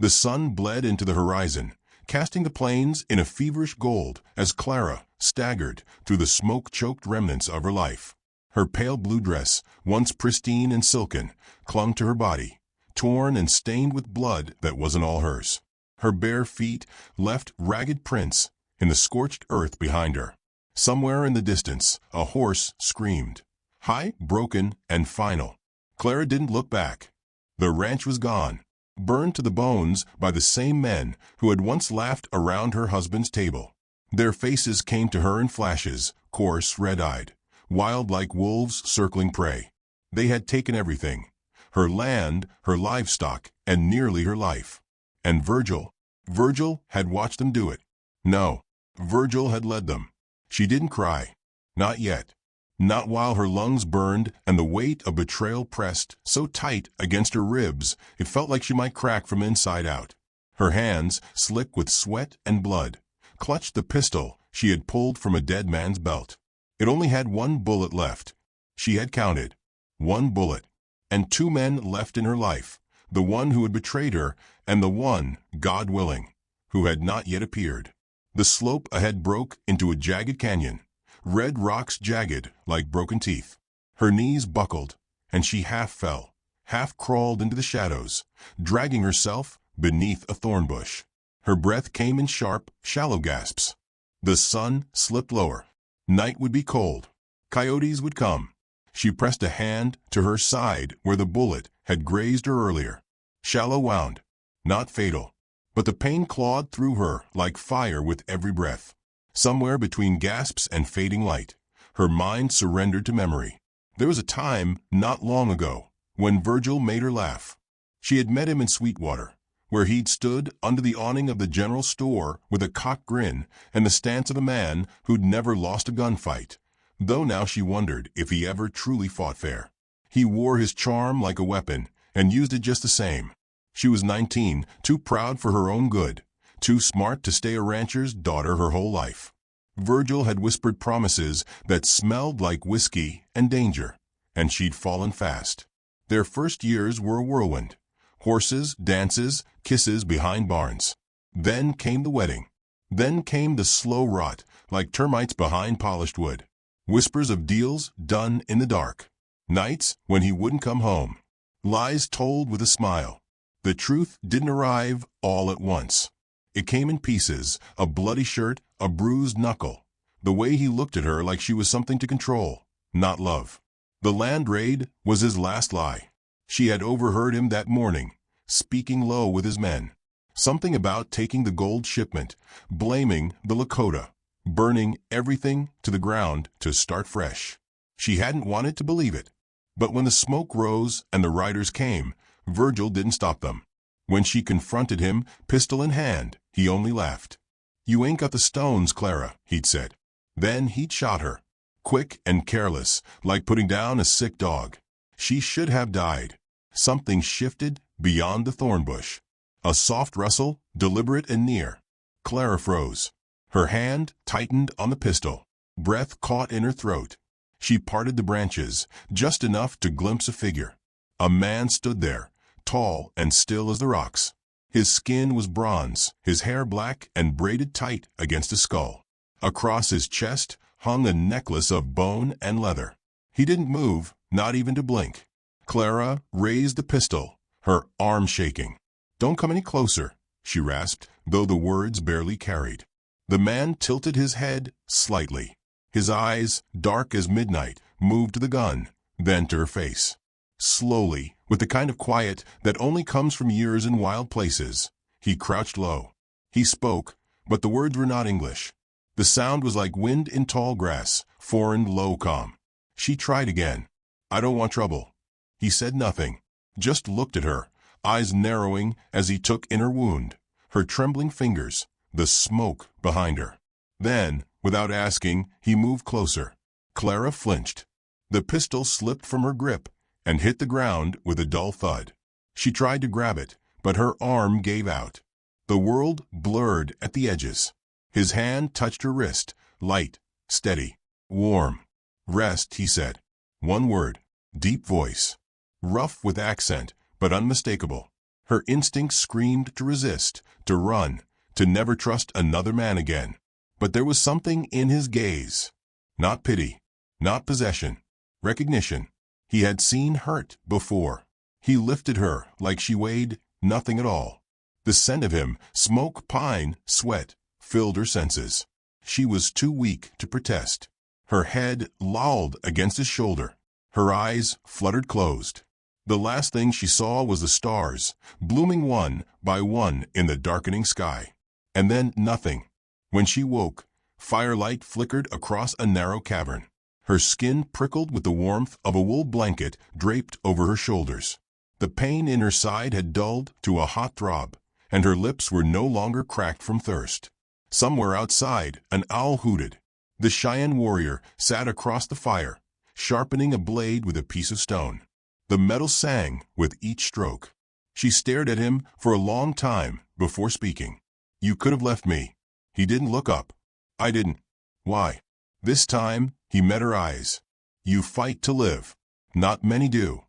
The sun bled into the horizon, casting the plains in a feverish gold as Clara staggered through the smoke-choked remnants of her life. Her pale blue dress, once pristine and silken, clung to her body, torn and stained with blood that wasn't all hers. Her bare feet left ragged prints in the scorched earth behind her. Somewhere in the distance, a horse screamed, high, broken, and final. Clara didn't look back. The ranch was gone, burned to the bones by the same men who had once laughed around her husband's table. Their faces came to her in flashes, coarse, red-eyed, wild like wolves circling prey. They had taken everything, her land, her livestock, and nearly her life. And Virgil had watched them do it. No, Virgil had led them. She didn't cry. Not yet. Not while her lungs burned and the weight of betrayal pressed so tight against her ribs it felt like she might crack from inside out. Her hands, slick with sweat and blood, clutched the pistol she had pulled from a dead man's belt. It only had one bullet left. She had counted. One bullet. And two men left in her life, the one who had betrayed her and the one, God willing, who had not yet appeared. The slope ahead broke into a jagged canyon, red rocks jagged like broken teeth. Her knees buckled, and she half fell, half crawled into the shadows, dragging herself beneath a thorn bush. Her breath came in sharp, shallow gasps. The sun slipped lower. Night would be cold. Coyotes would come. She pressed a hand to her side where the bullet had grazed her earlier. Shallow wound, not fatal, but the pain clawed through her like fire with every breath. Somewhere between gasps and fading light, her mind surrendered to memory. There was a time, not long ago, when Virgil made her laugh. She had met him in Sweetwater, where he'd stood under the awning of the general store with a cocked grin and the stance of a man who'd never lost a gunfight, though now she wondered if he ever truly fought fair. He wore his charm like a weapon and used it just the same. She was 19, too proud for her own good, too smart to stay a rancher's daughter her whole life. Virgil had whispered promises that smelled like whiskey and danger, and she'd fallen fast. Their first years were a whirlwind. Horses, dances, kisses behind barns. Then came the wedding. Then came the slow rot, like termites behind polished wood. Whispers of deals done in the dark. Nights when he wouldn't come home. Lies told with a smile. The truth didn't arrive all at once. It came in pieces, a bloody shirt, a bruised knuckle. The way he looked at her like she was something to control, not love. The land raid was his last lie. She had overheard him that morning, speaking low with his men. Something about taking the gold shipment, blaming the Lakota, burning everything to the ground to start fresh. She hadn't wanted to believe it. But when the smoke rose and the riders came, Virgil didn't stop them. When she confronted him, pistol in hand, he only laughed. "You ain't got the stones, Clara," he'd said. Then he'd shot her, quick and careless, like putting down a sick dog. She should have died. Something shifted beyond the thorn bush. A soft rustle, deliberate and near. Clara froze. Her hand tightened on the pistol. Breath caught in her throat. She parted the branches, just enough to glimpse a figure. A man stood there, tall and still as the rocks. His skin was bronze, his hair black and braided tight against his skull. Across his chest hung a necklace of bone and leather. He didn't move, not even to blink. Clara raised the pistol, her arm shaking. "Don't come any closer," she rasped, though the words barely carried. The man tilted his head slightly. His eyes, dark as midnight, moved to the gun, then to her face. Slowly, with the kind of quiet that only comes from years in wild places, he crouched low. He spoke, but the words were not English. The sound was like wind in tall grass, foreign, low, calm. She tried again. "I don't want trouble." He said nothing, just looked at her, eyes narrowing as he took in her wound, her trembling fingers, the smoke behind her. Then, without asking, he moved closer. Clara flinched. The pistol slipped from her grip and hit the ground with a dull thud. She tried to grab it, but her arm gave out. The world blurred at the edges. His hand touched her wrist, light, steady, warm. "Rest," he said. One word, deep voice. Rough with accent, but unmistakable. Her instincts screamed to resist, to run, to never trust another man again. But there was something in his gaze. Not pity, not possession, recognition. He had seen hurt before. He lifted her like she weighed nothing at all. The scent of him, smoke, pine, sweat, filled her senses. She was too weak to protest. Her head lolled against his shoulder. Her eyes fluttered closed. The last thing she saw was the stars, blooming one by one in the darkening sky. And then nothing. When she woke, firelight flickered across a narrow cavern. Her skin prickled with the warmth of a wool blanket draped over her shoulders. The pain in her side had dulled to a hot throb, and her lips were no longer cracked from thirst. Somewhere outside, an owl hooted. The Cheyenne warrior sat across the fire, sharpening a blade with a piece of stone. The metal sang with each stroke. She stared at him for a long time before speaking. "You could have left me." He didn't look up. "I didn't." "Why?" This time, he met her eyes. "You fight to live. Not many do."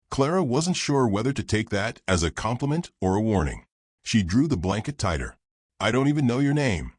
Clara wasn't sure whether to take that as a compliment or a warning. She drew the blanket tighter. "I don't even know your name."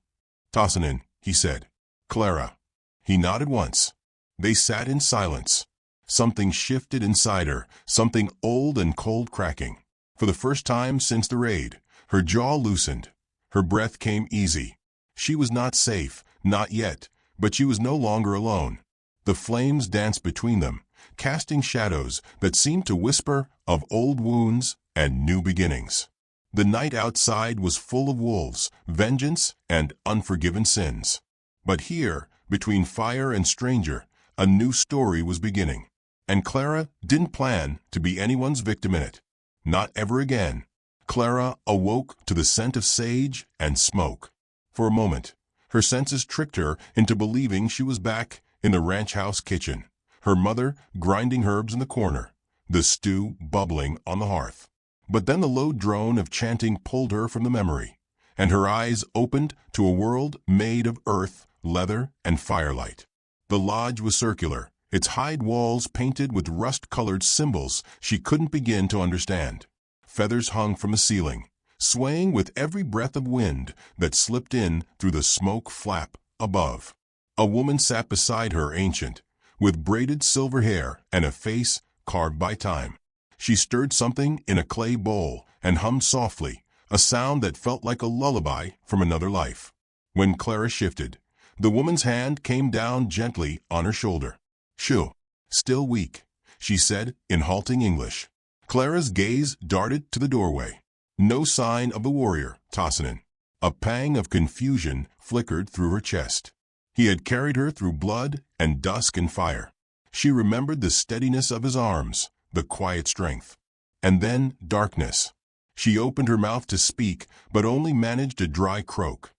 "Tahsénan," he said. "Clara." He nodded once. They sat in silence. Something shifted inside her, something old and cold cracking. For the first time since the raid, her jaw loosened. Her breath came easy. She was not safe, not yet, but she was no longer alone. The flames danced between them, casting shadows that seemed to whisper of old wounds and new beginnings. The night outside was full of wolves, vengeance, and unforgiven sins. But here, between fire and stranger, a new story was beginning. And Clara didn't plan to be anyone's victim in it. Not ever again. Clara awoke to the scent of sage and smoke. For a moment, her senses tricked her into believing she was back in the ranch house kitchen, her mother grinding herbs in the corner, the stew bubbling on the hearth. But then the low drone of chanting pulled her from the memory, and her eyes opened to a world made of earth, leather, and firelight. The lodge was circular, its hide walls painted with rust-colored symbols she couldn't begin to understand. Feathers hung from the ceiling, swaying with every breath of wind that slipped in through the smoke flap above. A woman sat beside her, ancient, with braided silver hair and a face carved by time. She stirred something in a clay bowl and hummed softly, a sound that felt like a lullaby from another life. When Clara shifted, the woman's hand came down gently on her shoulder. "Shoo." "Still weak," she said in halting English. Clara's gaze darted to the doorway. No sign of the warrior, Tahsénan. A pang of confusion flickered through her chest. He had carried her through blood and dusk and fire. She remembered the steadiness of his arms, the quiet strength. And then darkness. She opened her mouth to speak, but only managed a dry croak.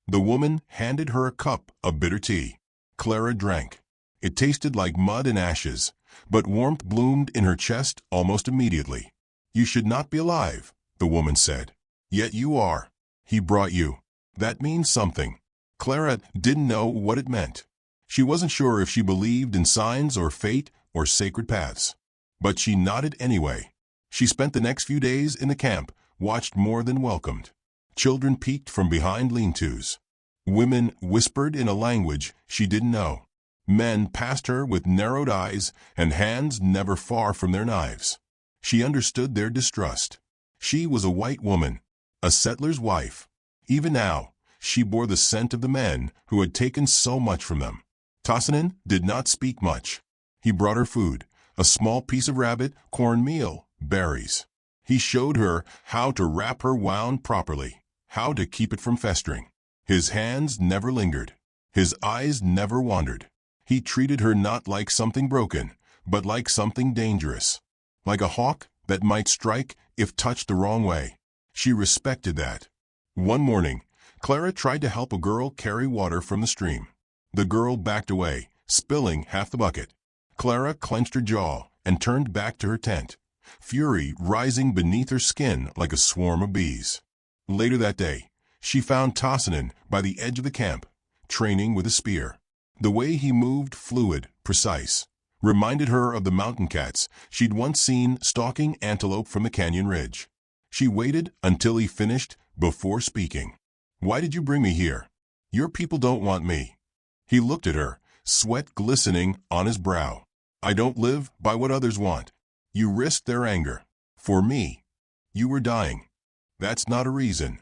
The woman handed her a cup of bitter tea. Clara drank. It tasted like mud and ashes, but warmth bloomed in her chest almost immediately. "You should not be alive," the woman said. "Yet you are. He brought you. That means something." Clara didn't know what it meant. She wasn't sure if she believed in signs or fate or sacred paths. But she nodded anyway. She spent the next few days in the camp, watched more than welcomed. Children peeked from behind lean-tos. Women whispered in a language she didn't know. Men passed her with narrowed eyes and hands never far from their knives. She understood their distrust. She was a white woman, a settler's wife. Even now, she bore the scent of the men who had taken so much from them. Tahsénan did not speak much. He brought her food, a small piece of rabbit, cornmeal, berries. He showed her how to wrap her wound properly, how to keep it from festering. His hands never lingered. His eyes never wandered. He treated her not like something broken, but like something dangerous. Like a hawk that might strike if touched the wrong way. She respected that. One morning, Clara tried to help a girl carry water from the stream. The girl backed away, spilling half the bucket. Clara clenched her jaw and turned back to her tent, fury rising beneath her skin like a swarm of bees. Later that day, she found Tahsénan by the edge of the camp, training with a spear. The way he moved, fluid, precise, reminded her of the mountain cats she'd once seen stalking antelope from the canyon ridge. She waited until he finished before speaking. "Why did you bring me here? Your people don't want me." He looked at her, sweat glistening on his brow. "I don't live by what others want. You risked their anger. For me. You were dying. That's not a reason."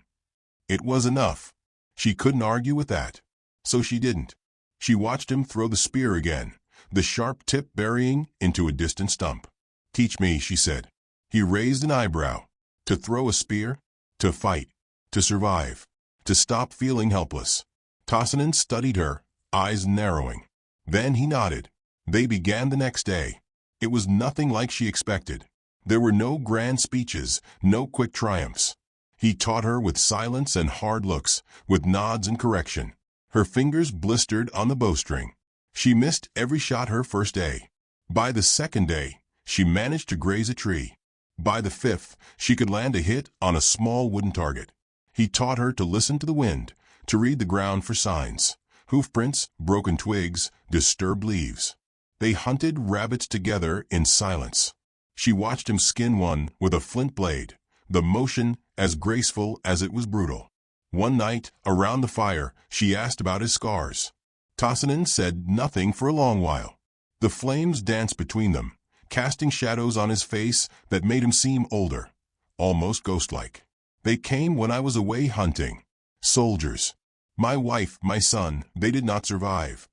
It was enough. She couldn't argue with that. So she didn't. She watched him throw the spear again, the sharp tip burying into a distant stump. "Teach me," she said. He raised an eyebrow. To throw a spear? To fight? To survive? To stop feeling helpless? Tahsénan studied her, eyes narrowing. Then he nodded. They began the next day. It was nothing like she expected. There were no grand speeches, no quick triumphs. He taught her with silence and hard looks, with nods and correction. Her fingers blistered on the bowstring. She missed every shot her first day. By the second day, she managed to graze a tree. By the fifth, she could land a hit on a small wooden target. He taught her to listen to the wind, to read the ground for signs. Hoofprints, broken twigs, disturbed leaves. They hunted rabbits together in silence. She watched him skin one with a flint blade, the motion as graceful as it was brutal. One night, around the fire, she asked about his scars. Tahsénan said nothing for a long while. The flames danced between them, casting shadows on his face that made him seem older, almost ghost-like. "They came when I was away hunting. Soldiers. My wife, my son, they did not survive."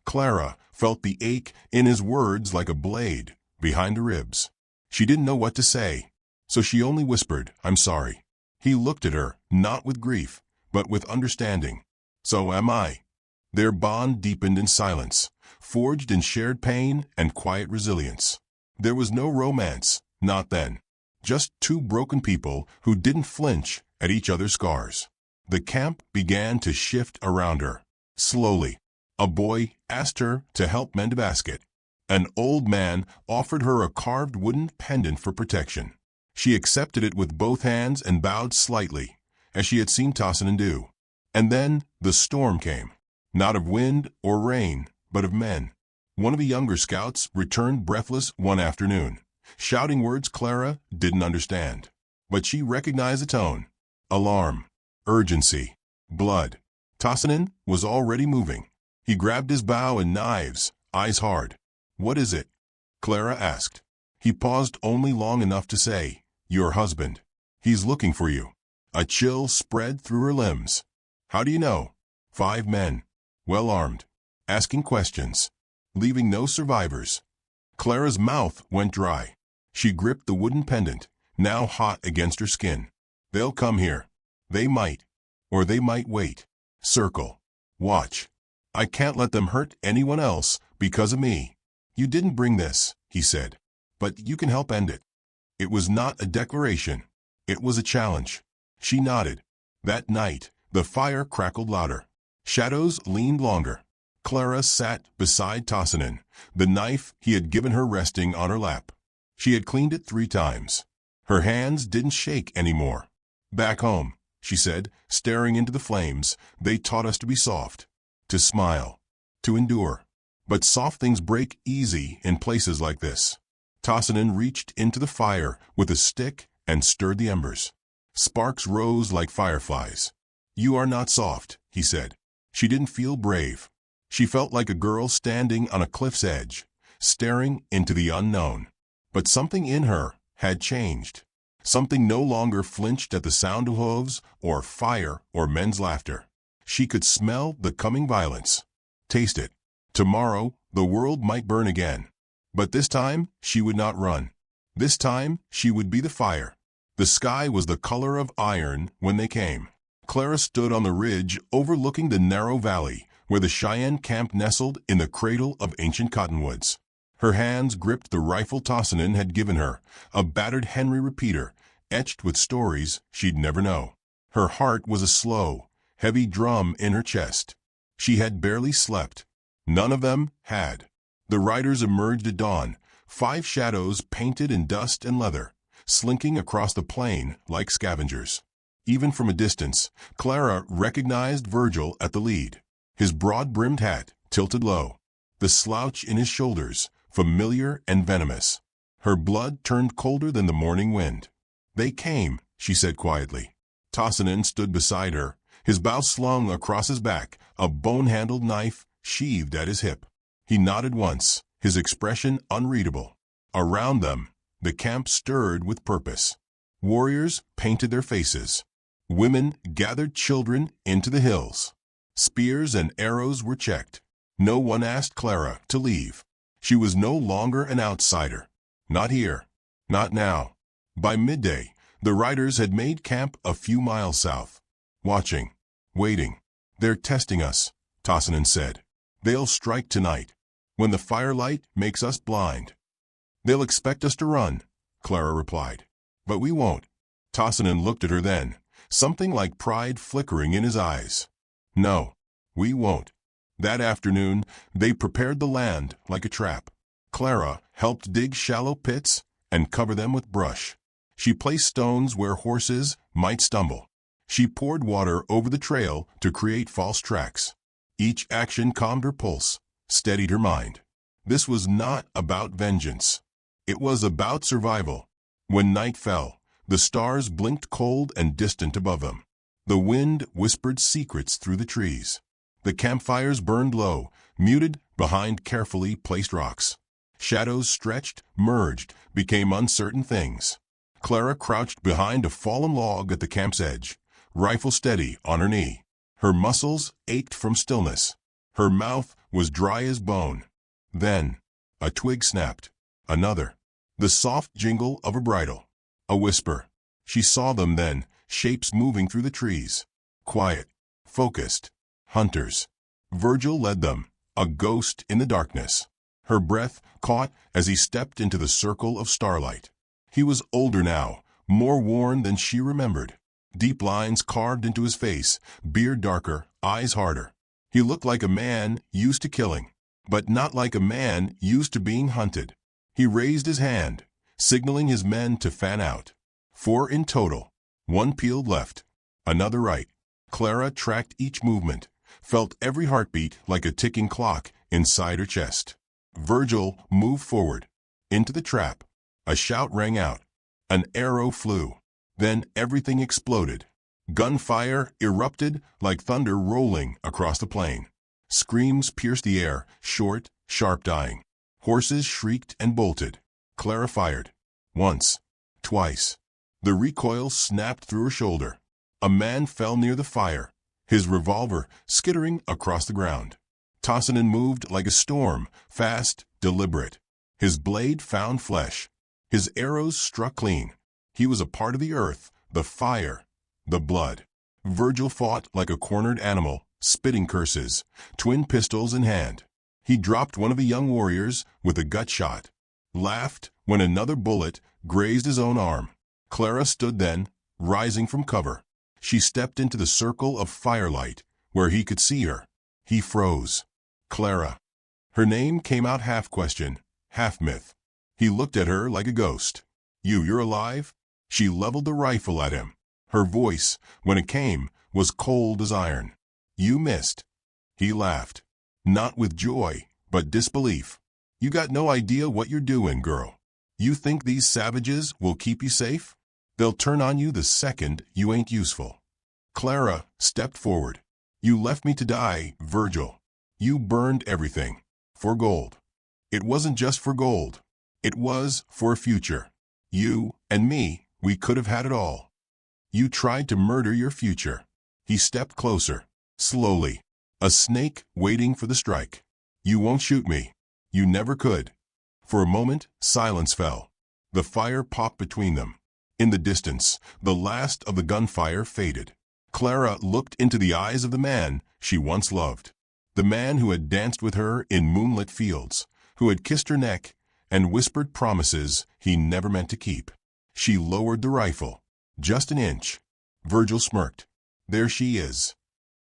Clara felt the ache in his words like a blade behind the ribs. She didn't know what to say, so she only whispered, "I'm sorry." He looked at her, not with grief, but with understanding. "So am I." Their bond deepened in silence, forged in shared pain and quiet resilience. There was no romance, not then. Just two broken people who didn't flinch at each other's scars. The camp began to shift around her. Slowly, a boy asked her to help mend a basket. An old man offered her a carved wooden pendant for protection. She accepted it with both hands and bowed slightly, as she had seen Tahsénan do. And then the storm came. Not of wind or rain, but of men. One of the younger scouts returned breathless one afternoon, shouting words Clara didn't understand. But she recognized the tone. Alarm. Urgency. Blood. Tahsénan was already moving. He grabbed his bow and knives, eyes hard. "What is it?" Clara asked. He paused only long enough to say, "Your husband. He's looking for you." A chill spread through her limbs. "How do you know?" 5 men. Well armed. Asking questions. Leaving no survivors. Clara's mouth went dry. She gripped the wooden pendant, now hot against her skin. "They'll come here. They might. Or they might wait. Circle. Watch. I can't let them hurt anyone else because of me." "You didn't bring this," he said. "But you can help end it." It was not a declaration. It was a challenge. She nodded. That night, the fire crackled louder. Shadows leaned longer. Clara sat beside Tahsénan, the knife he had given her resting on her lap. She had cleaned it 3 times. Her hands didn't shake anymore. "Back home," she said, staring into the flames, "they taught us to be soft, to smile, to endure. But soft things break easy in places like this." Tahsénan reached into the fire with a stick and stirred the embers. Sparks rose like fireflies. "You are not soft," he said. She didn't feel brave. She felt like a girl standing on a cliff's edge, staring into the unknown. But something in her had changed. Something no longer flinched at the sound of hooves or fire or men's laughter. She could smell the coming violence. Taste it. Tomorrow, the world might burn again. But this time, she would not run. This time, she would be the fire. The sky was the color of iron when they came. Clara stood on the ridge overlooking the narrow valley where the Cheyenne camp nestled in the cradle of ancient cottonwoods. Her hands gripped the rifle Tahsénan had given her, a battered Henry repeater, etched with stories she'd never know. Her heart was a slow, heavy drum in her chest. She had barely slept. None of them had. The riders emerged at dawn, 5 shadows painted in dust and leather, slinking across the plain like scavengers. Even from a distance, Clara recognized Virgil at the lead. His broad-brimmed hat tilted low, the slouch in his shoulders, familiar and venomous. Her blood turned colder than the morning wind. "They came," she said quietly. Tahsénan stood beside her, his bow slung across his back, a bone-handled knife sheathed at his hip. He nodded once, his expression unreadable. Around them, the camp stirred with purpose. Warriors painted their faces. Women gathered children into the hills. Spears and arrows were checked. No one asked Clara to leave. She was no longer an outsider. Not here. Not now. By midday, the riders had made camp a few miles south. Watching. Waiting. They're testing us, Tahsénan said. They'll strike tonight, when the firelight makes us blind. They'll expect us to run, Clara replied. But we won't. Tahsénan looked at her then, something like pride flickering in his eyes. No, we won't. That afternoon, they prepared the land like a trap. Clara helped dig shallow pits and cover them with brush. She placed stones where horses might stumble. She poured water over the trail to create false tracks. Each action calmed her pulse, steadied her mind. This was not about vengeance. It was about survival. When night fell, the stars blinked cold and distant above them. The wind whispered secrets through the trees. The campfires burned low, muted behind carefully placed rocks. Shadows stretched, merged, became uncertain things. Clara crouched behind a fallen log at the camp's edge, rifle steady on her knee. Her muscles ached from stillness. Her mouth was dry as bone. Then, a twig snapped. Another. The soft jingle of a bridle. A whisper. She saw them then, shapes moving through the trees. Quiet. Focused. Hunters. Virgil led them, a ghost in the darkness. Her breath caught as he stepped into the circle of starlight. He was older now, more worn than she remembered. Deep lines carved into his face, beard darker, eyes harder. He looked like a man used to killing, but not like a man used to being hunted. He raised his hand, signaling his men to fan out. 4 in total. 1 peeled left, another right. Clara tracked each movement, felt every heartbeat like a ticking clock inside her chest. Virgil moved forward, into the trap. A shout rang out. An arrow flew. Then everything exploded. Gunfire erupted like thunder rolling across the plain. Screams pierced the air, short, sharp dying. Horses shrieked and bolted. Clara fired. Once. Twice. The recoil snapped through her shoulder. A man fell near the fire, his revolver skittering across the ground. Tahsénan moved like a storm, fast, deliberate. His blade found flesh. His arrows struck clean. He was a part of the earth, the fire, the blood. Virgil fought like a cornered animal, spitting curses, twin pistols in hand. He dropped one of the young warriors with a gut shot, laughed when another bullet grazed his own arm. Clara stood then, rising from cover. She stepped into the circle of firelight, where he could see her. He froze. Clara. Her name came out half question, half myth. He looked at her like a ghost. You're alive? She leveled the rifle at him. Her voice, when it came, was cold as iron. You missed. He laughed. Not with joy, but disbelief. You got no idea what you're doing, girl. You think these savages will keep you safe? They'll turn on you the second you ain't useful. Clara stepped forward. You left me to die, Virgil. You burned everything. For gold. It wasn't just for gold. It was for a future. You and me, we could have had it all. You tried to murder your future. He stepped closer, slowly, a snake waiting for the strike. You won't shoot me. You never could. For a moment, silence fell. The fire popped between them. In the distance, the last of the gunfire faded. Clara looked into the eyes of the man she once loved. The man who had danced with her in moonlit fields, who had kissed her neck and whispered promises he never meant to keep. She lowered the rifle. Just an inch. Virgil smirked. There she is.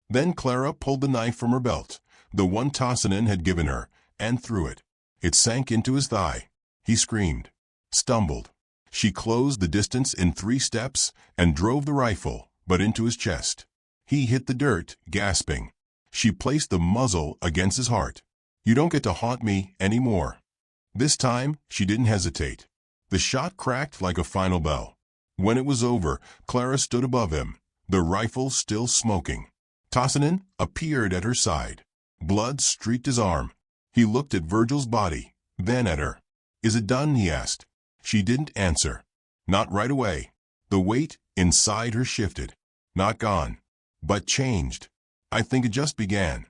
Then Clara pulled the knife from her belt, the one Tahsénan had given her, and threw it. It sank into his thigh. He screamed. Stumbled. She closed the distance in 3 steps and drove the rifle, but into his chest. He hit the dirt, gasping. She placed the muzzle against his heart. You don't get to haunt me anymore. This time, she didn't hesitate. The shot cracked like a final bell. When it was over, Clara stood above him, the rifle still smoking. Tahsénan appeared at her side. Blood streaked his arm. He looked at Virgil's body, then at her. "Is it done?" he asked. She didn't answer. Not right away. The weight inside her shifted. Not gone, but changed. "I think it just began."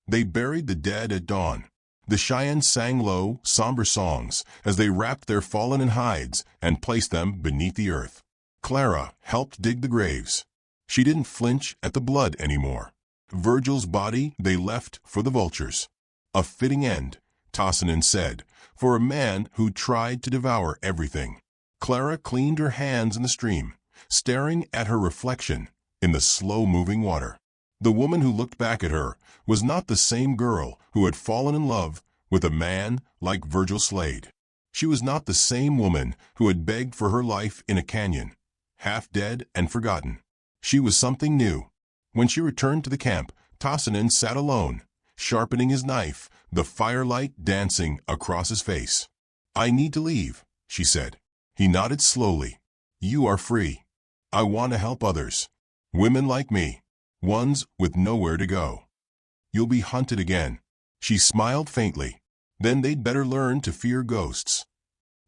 They buried the dead at dawn. The Cheyenne sang low, somber songs as they wrapped their fallen in hides and placed them beneath the earth. Clara helped dig the graves. She didn't flinch at the blood anymore. Virgil's body they left for the vultures. A fitting end, Tahsénan said, for a man who tried to devour everything. Clara cleaned her hands in the stream, staring at her reflection in the slow-moving water. The woman who looked back at her was not the same girl who had fallen in love with a man like Virgil Slade. She was not the same woman who had begged for her life in a canyon, half dead and forgotten. She was something new. When she returned to the camp, Tahsénan sat alone, sharpening his knife, the firelight dancing across his face. "I need to leave," she said. He nodded slowly. "You are free. I want to help others. Women like me. Ones with nowhere to go. You'll be hunted again." She smiled faintly. "Then they'd better learn to fear ghosts."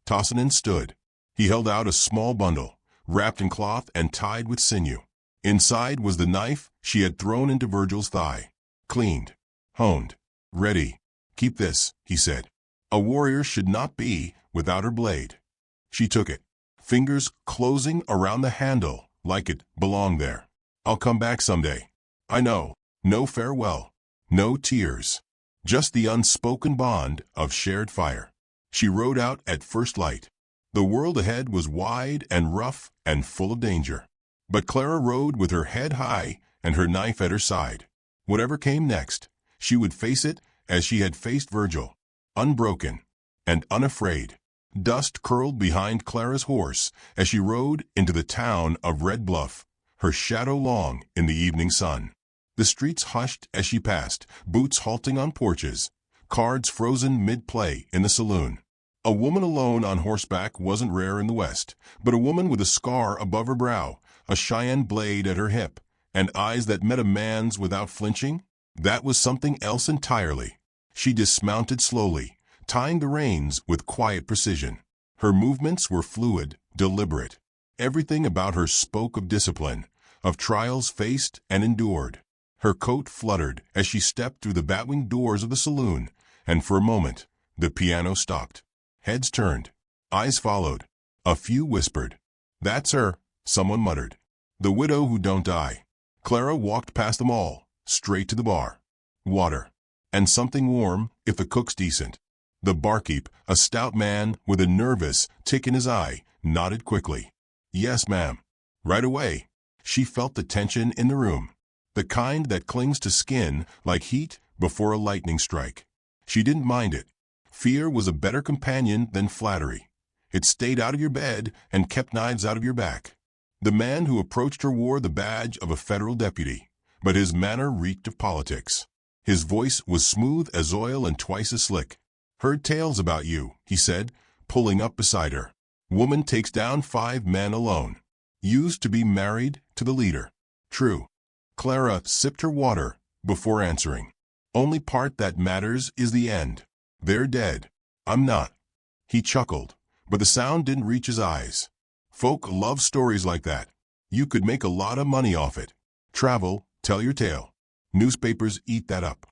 Tahsénan stood. He held out a small bundle, wrapped in cloth and tied with sinew. Inside was the knife she had thrown into Virgil's thigh. Cleaned, honed, ready. "Keep this," he said. "A warrior should not be without her blade." She took it, fingers closing around the handle like it belonged there. "I'll come back someday. I know. No farewell. No tears. Just the unspoken bond of shared fire." She rode out at first light. The world ahead was wide and rough and full of danger. But Clara rode with her head high and her knife at her side. Whatever came next, she would face it as she had faced Virgil, unbroken and unafraid. Dust curled behind Clara's horse as she rode into the town of Red Bluff, her shadow long in the evening sun. The streets hushed as she passed, boots halting on porches, cards frozen mid-play in the saloon. A woman alone on horseback wasn't rare in the West, but a woman with a scar above her brow, a Cheyenne blade at her hip, and eyes that met a man's without flinching, that was something else entirely. She dismounted slowly, tying the reins with quiet precision. Her movements were fluid, deliberate. Everything about her spoke of discipline, of trials faced and endured. Her coat fluttered as she stepped through the batwing doors of the saloon, and for a moment the piano stopped. Heads turned. Eyes followed. A few whispered. "That's her," someone muttered. "The widow who don't die." Clara walked past them all, straight to the bar. Water. And something warm, if the cook's decent. The barkeep, a stout man with a nervous tick in his eye, nodded quickly. "Yes, ma'am." Right away, she felt the tension in the room. The kind that clings to skin like heat before a lightning strike. She didn't mind it. Fear was a better companion than flattery. It stayed out of your bed and kept knives out of your back. The man who approached her wore the badge of a federal deputy, but his manner reeked of politics. His voice was smooth as oil and twice as slick. "Heard tales about you," he said, pulling up beside her. "Woman takes down 5 men alone. Used to be married to the leader." "True." Clara sipped her water before answering. "Only part that matters is the end. They're dead. I'm not." He chuckled, but the sound didn't reach his eyes. "Folk love stories like that. You could make a lot of money off it. Travel, tell your tale. Newspapers eat that up."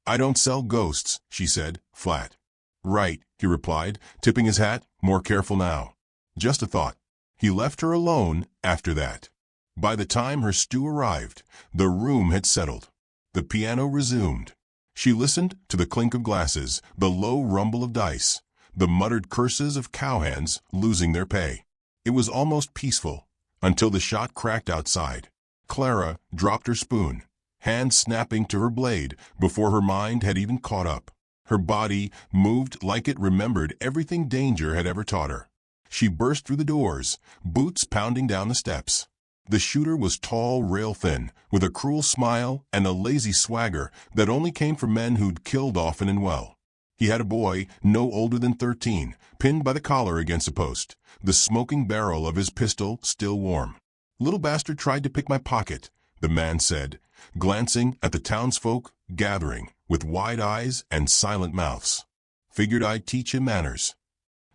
"I don't sell ghosts," she said, flat. "Right," he replied, tipping his hat, more careful now. "Just a thought." He left her alone after that. By the time her stew arrived, the room had settled. The piano resumed. She listened to the clink of glasses, the low rumble of dice, the muttered curses of cowhands losing their pay. It was almost peaceful, until the shot cracked outside. Clara dropped her spoon, hand snapping to her blade before her mind had even caught up. Her body moved like it remembered everything danger had ever taught her. She burst through the doors, boots pounding down the steps. The shooter was tall, rail-thin, with a cruel smile and a lazy swagger that only came from men who'd killed often and well. He had a boy, no older than 13, pinned by the collar against a post, the smoking barrel of his pistol still warm. "Little bastard tried to pick my pocket," the man said, glancing at the townsfolk gathering with wide eyes and silent mouths. "Figured I'd teach him manners."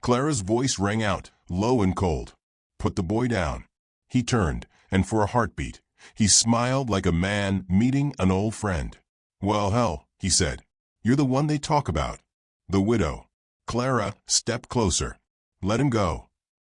Clara's voice rang out, low and cold. "Put the boy down." He turned, and for a heartbeat, he smiled like a man meeting an old friend. "Well, hell," he said. "You're the one they talk about." "The widow." Clara stepped closer. "Let him go."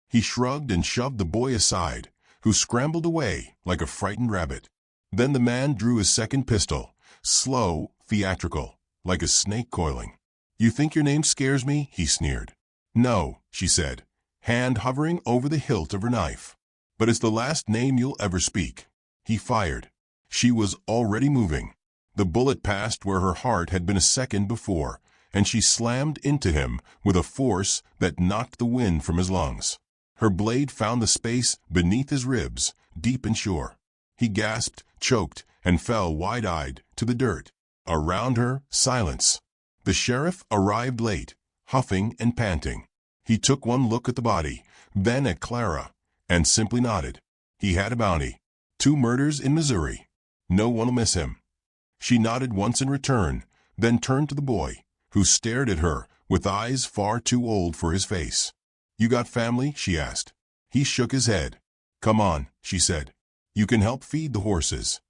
He shrugged and shoved the boy aside, who scrambled away like a frightened rabbit. Then the man drew his second pistol, slow, theatrical, like a snake coiling. "You think your name scares me?" he sneered. "No," she said, hand hovering over the hilt of her knife. "But it's the last name you'll ever speak." He fired. She was already moving. The bullet passed where her heart had been a second before, and she slammed into him with a force that knocked the wind from his lungs. Her blade found the space beneath his ribs, deep and sure. He gasped, choked, and fell wide-eyed to the dirt. Around her, silence. The sheriff arrived late, huffing and panting. He took one look at the body, then at Clara, and simply nodded. He had a bounty. 2 murders in Missouri. No one will miss him. She nodded once in return, then turned to the boy, who stared at her with eyes far too old for his face. "You got family?" she asked. He shook his head. "Come on," she said. "You can help feed the horses."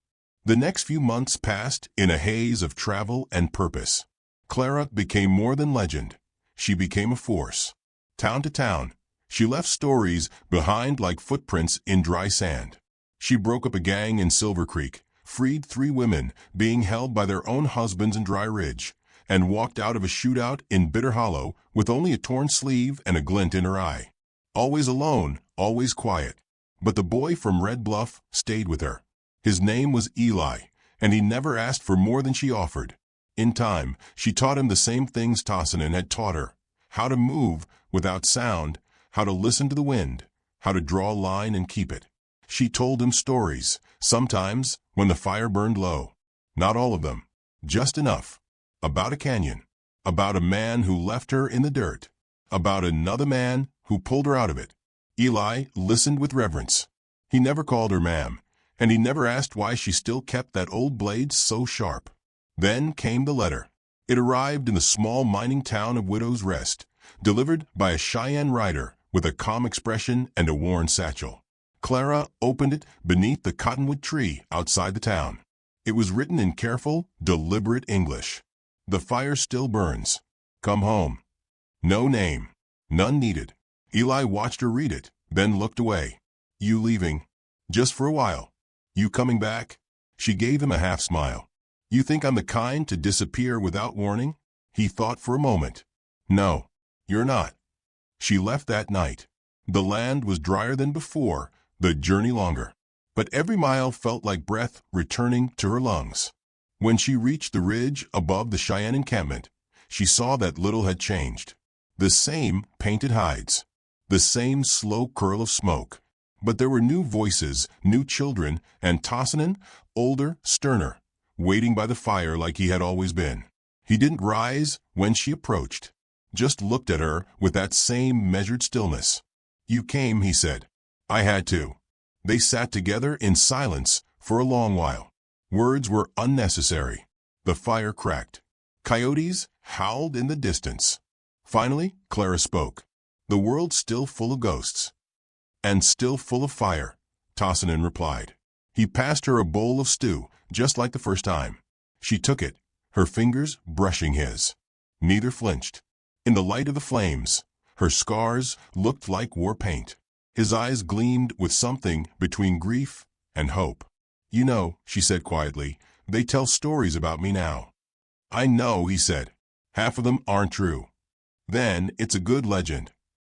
The next few months passed in a haze of travel and purpose. Clara became more than legend. She became a force. Town to town, she left stories behind like footprints in dry sand. She broke up a gang in Silver Creek, freed 3 women being held by their own husbands in Dry Ridge, and walked out of a shootout in Bitter Hollow with only a torn sleeve and a glint in her eye. Always alone, always quiet. But the boy from Red Bluff stayed with her. His name was Eli, and he never asked for more than she offered. In time, she taught him the same things Tahsénan had taught her: how to move without sound, how to listen to the wind, how to draw a line and keep it. She told him stories, sometimes when the fire burned low. Not all of them, just enough. About a canyon, about a man who left her in the dirt, about another man who pulled her out of it. Eli listened with reverence. He never called her ma'am, and he never asked why she still kept that old blade so sharp. Then came the letter. It arrived in the small mining town of Widow's Rest, delivered by a Cheyenne rider with a calm expression and a worn satchel. Clara opened it beneath the cottonwood tree outside the town. It was written in careful, deliberate English. "The fire still burns. Come home." No name. None needed. Eli watched her read it, then looked away. "You leaving?" "Just for a while." "You coming back?" She gave him a half-smile. "You think I'm the kind to disappear without warning?" He thought for a moment. "No, you're not." She left that night. The land was drier than before, the journey longer. But every mile felt like breath returning to her lungs. When she reached the ridge above the Cheyenne encampment, she saw that little had changed. The same painted hides, the same slow curl of smoke. But there were new voices, new children, and Tahsénan, older, sterner, waiting by the fire like he had always been. He didn't rise when she approached, just looked at her with that same measured stillness. "You came," he said. "I had to." They sat together in silence for a long while. Words were unnecessary. The fire cracked. Coyotes howled in the distance. Finally, Clara spoke. "The world's still full of ghosts." "And still full of fire," Tahsénan replied. He passed her a bowl of stew, just like the first time. She took it, her fingers brushing his. Neither flinched. In the light of the flames, her scars looked like war paint. His eyes gleamed with something between grief and hope. "You know," she said quietly, "they tell stories about me now." "I know," he said. "Half of them aren't true." "Then it's a good legend."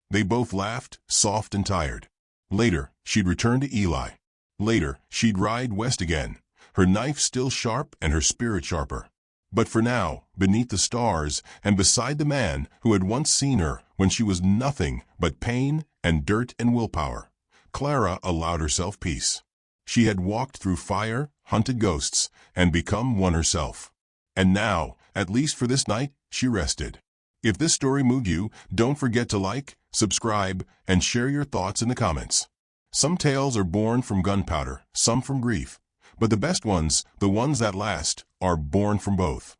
They both laughed, soft and tired. Later, she'd return to Eli. Later, she'd ride west again, her knife still sharp and her spirit sharper. But for now, beneath the stars and beside the man who had once seen her when she was nothing but pain and dirt and willpower, Clara allowed herself peace. She had walked through fire, hunted ghosts, and become one herself. And now, at least for this night, she rested. If this story moved you, don't forget to like, subscribe, and share your thoughts in the comments. Some tales are born from gunpowder, some from grief. But the best ones, the ones that last, are born from both.